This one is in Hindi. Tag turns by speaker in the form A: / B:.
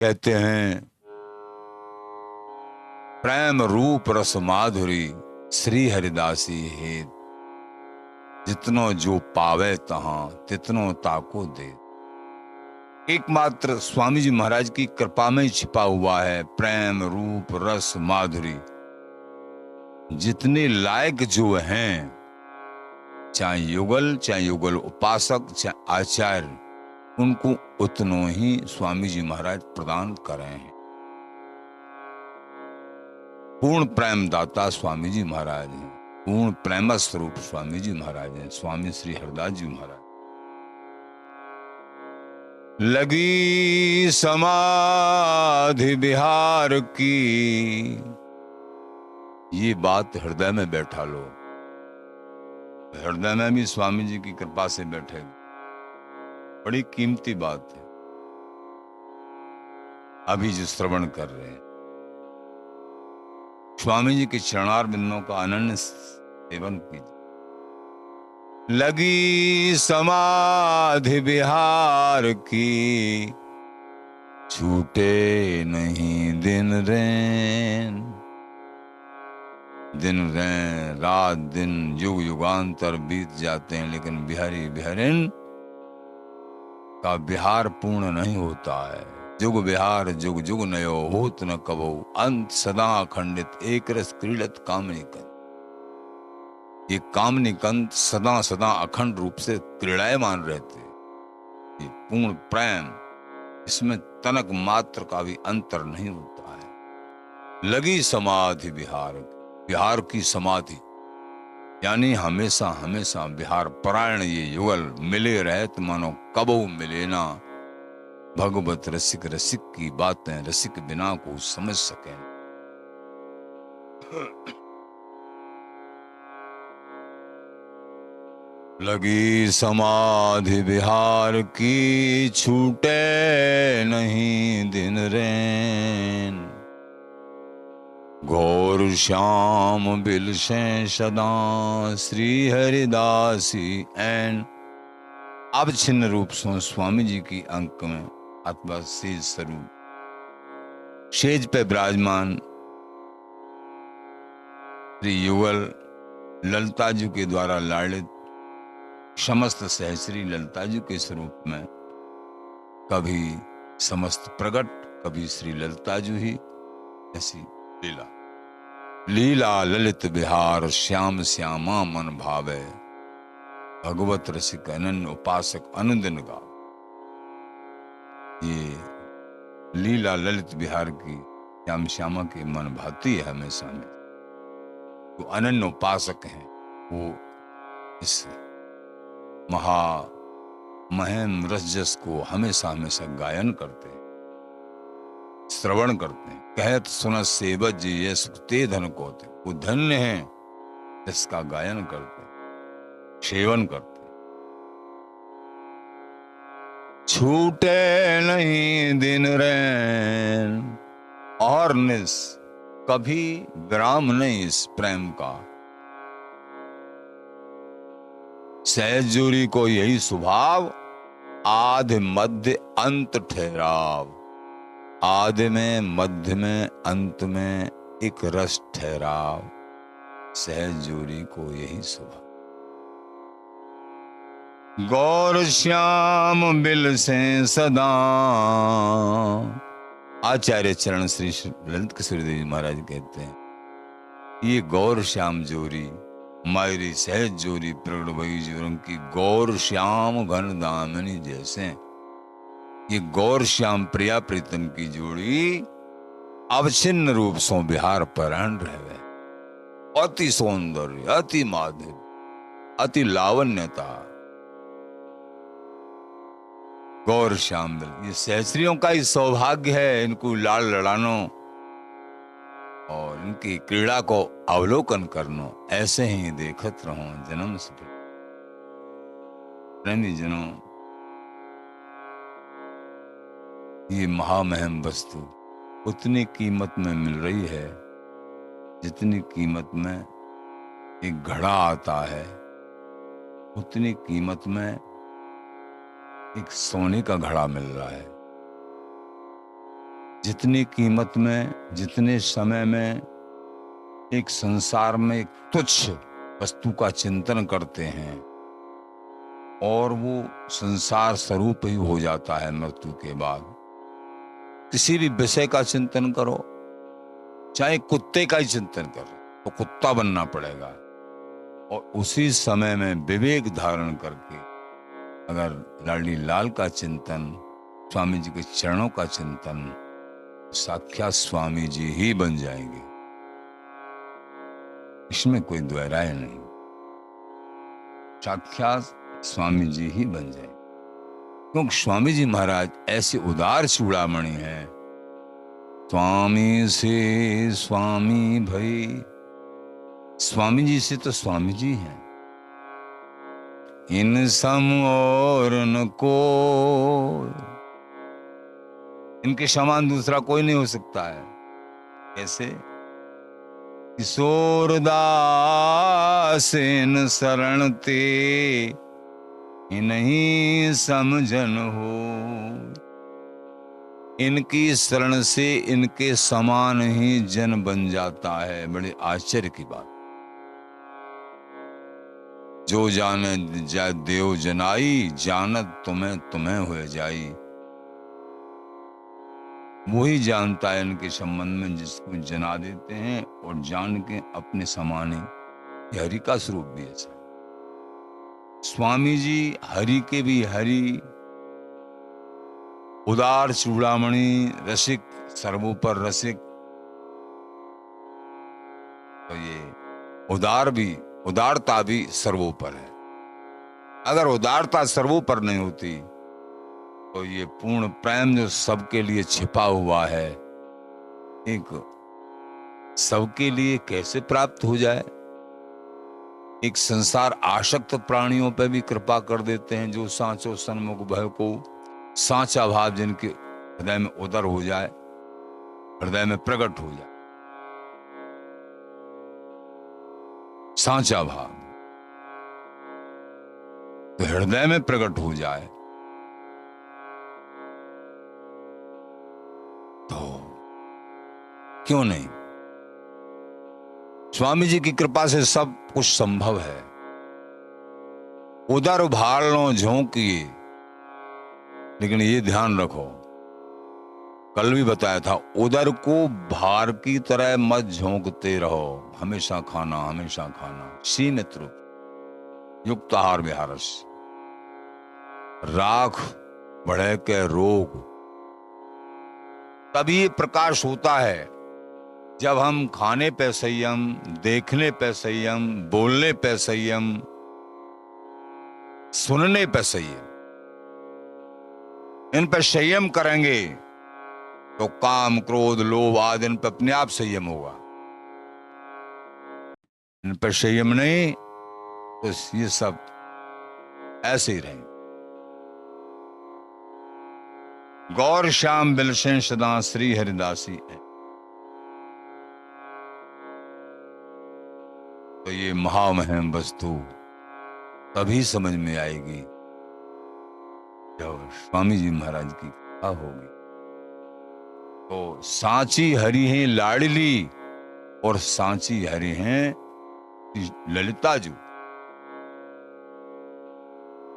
A: कहते हैं प्रेम रूप रस माधुरी श्री हरिदासी हेत, जितनो जो पावे तहां तितनो ताको दे। एकमात्र स्वामी जी महाराज की कृपा में छिपा हुआ है प्रेम रूप रस माधुरी। जितने लायक जो हैं, चाहे युगल उपासक, चाहे आचार्य, उनको उतनो ही स्वामी जी महाराज प्रदान कर रहे हैं। पूर्ण प्रेम दाता स्वामी जी महाराज हैं, पूर्ण प्रेम स्वरूप स्वामी जी महाराज हैं, स्वामी श्री हरदास जी महाराज। लगी समाधि बिहार की, ये बात हृदय में बैठा लो। हृदय में भी स्वामी जी की कृपा से बैठे, बड़ी कीमती बात है। अभी जो श्रवण कर रहे हैं, स्वामी जी के चरणार बिंदों का अनन्य सेवन कीजिए। लगी समाधि बिहार की, छूटे नहीं दिन रैन। दिन रैन, रात दिन, युग युगांतर बीत जाते हैं, लेकिन बिहारी बिहारिन का बिहार पूर्ण नहीं होता है। जुग बिहार जुग जुग नयो, होत न कबो अंत, सदा अखंडित एक रस क्रीड़त कामनी कंत। ये कामनी कंत सदा सदा अखंड रूप से क्रीड़ायमान रहते। ये पूर्ण प्रेम, इसमें तनक मात्र का भी अंतर नहीं होता है। लगी समाधि बिहार, बिहार की समाधि यानी हमेशा हमेशा बिहार परायण ये युगल मिले रहत, मानो कबो मिले ना। भगवत रसिक रसिक की बातें रसिक बिना को समझ सकें। लगी समाधि बिहार की, छूटे नहीं दिन रैन। घोर श्याम बिलसे सदा श्री हरिदासी एन। अब छिन्न रूप सो स्वामी जी की अंक में अथवा सेज स्वरूप शेज पे विराजमान श्री युगल ललिता जी के द्वारा लालित समस्त सहश्री ललिता जी के स्वरूप में कभी समस्त प्रगट, कभी श्री ललिता जी ही, ऐसी लीला। लीला ललित बिहार श्याम श्यामा मन भावे, भगवत रसिक अनन्य उपासक अनुदिन गा। ये लीला ललित बिहार की श्याम श्यामा के मन भाती है हमेशा में। जो अनन्य उपासक हैं वो इस महा महेम रसजस को हमेशा हमेशा गायन करते हैं, श्रवण करते हैं। कहत सुन सेवत जी ये सुखते धन कोते, वो धन्य है जिसका गायन करते हैं, सेवन करते हैं। छूटे नहीं दिन रैन, और निस कभी विराम नहीं इस प्रेम का। सहजूरी को यही स्वभाव, आदि मध्य अंत ठहराव। आदि में, मध्य में, अंत में एक रस ठहराव। सहजूरी को यही स्वभाव। गौर श्याम बिल से सदा, आचार्य चरण श्री ललित किशोर देव महाराज कहते हैं, ये गौर श्याम जोरी मायरी सहज जोरी प्रगट भई जीवन की। गौर श्याम घन दामिनी जैसे, ये गौर श्याम प्रिया प्रीतम की जोड़ी अवच्छिन्न रूप सो बिहार परायण रहवे। अति सौंदर्य, अति माधुर्य, अति लावण्यता, गौर श्याम बिल। ये सहस्रियों का ही सौभाग्य है इनको लाड़ लड़ानो और इनकी क्रीड़ा को अवलोकन करनो। ऐसे ही देखत रहो जन्म से। प्रेमी जनों, ये महामहिम वस्तु उतनी कीमत में मिल रही है जितनी कीमत में एक घड़ा आता है, उतनी कीमत में एक सोने का घड़ा मिल रहा है। जितनी कीमत में, जितने समय में एक संसार में एक तुच्छ वस्तु का चिंतन करते हैं और वो संसार स्वरूप ही हो जाता है मृत्यु के बाद। किसी भी विषय का चिंतन करो, चाहे कुत्ते का ही चिंतन करो तो कुत्ता बनना पड़ेगा, और उसी समय में विवेक धारण करके अगर लाडली लाल का चिंतन, स्वामी जी के चरणों का चिंतन, साक्षात स्वामी जी ही बन जाएंगे, इसमें कोई द्वैराय नहीं। साक्षात स्वामी जी ही बन जाएंगे, क्योंकि स्वामी जी महाराज ऐसे उदार चूड़ामणि हैं। स्वामी से स्वामी भई, स्वामी जी से तो स्वामी जी हैं। इन सम और न को, इनके समान दूसरा कोई नहीं हो सकता है। कैसे? किशोर दास इन शरण ते इन्हीं समझन हो, इनकी शरण से इनके समान ही जन बन जाता है। बड़े आश्चर्य की बात। जो जाने जा देव जनाई, जानत तुम्हें तुम्हें हुए जाई। वही जानता है इनके संबंध में जिसको जना देते हैं और जान के अपने समान ही। हरि का स्वरूप भी ऐसा। स्वामी जी हरि के भी हरि, उदार चूड़ामणि, रसिक, सर्वोपर रसिक। तो ये उदारता भी सर्वोपर है। अगर उदारता सर्वोपर नहीं होती तो ये पूर्ण प्रेम जो सबके लिए छिपा हुआ है, एक सबके लिए कैसे प्राप्त हो जाए। एक संसार आसक्त प्राणियों पर भी कृपा कर देते हैं, जो सांचो सन्मुख भय को, सांचा भाव जिनके हृदय में उदर हो जाए, हृदय में प्रकट हो जाए सांचा भाव, तो हृदय में प्रकट हो जाए तो क्यों नहीं। स्वामी जी की कृपा से सब कुछ संभव है। उदर भार लो झोंकिए, लेकिन ये ध्यान रखो, कल भी बताया था, उदर को भार की तरह मत झोंकते रहो। हमेशा खाना, सीमित रूप, युक्त आहार विहारस। राख बढ़े के रोग, तभी प्रकाश होता है जब हम खाने पे संयम, देखने पे संयम, बोलने पे संयम, सुनने पे संयम, इन पर संयम करेंगे तो काम, क्रोध, लोभ आदि इन पर अपने आप संयम होगा। इन पर संयम नहीं तो ये सब ऐसे ही रहेंगे। गौर श्याम बिलसें सदा श्री हरिदासी है। तो ये महामहिम वस्तु तभी समझ में आएगी जब स्वामी जी महाराज की कृपा होगी। तो सांची हरि हैं लाडली और सांची हरि हैं ललिता जी।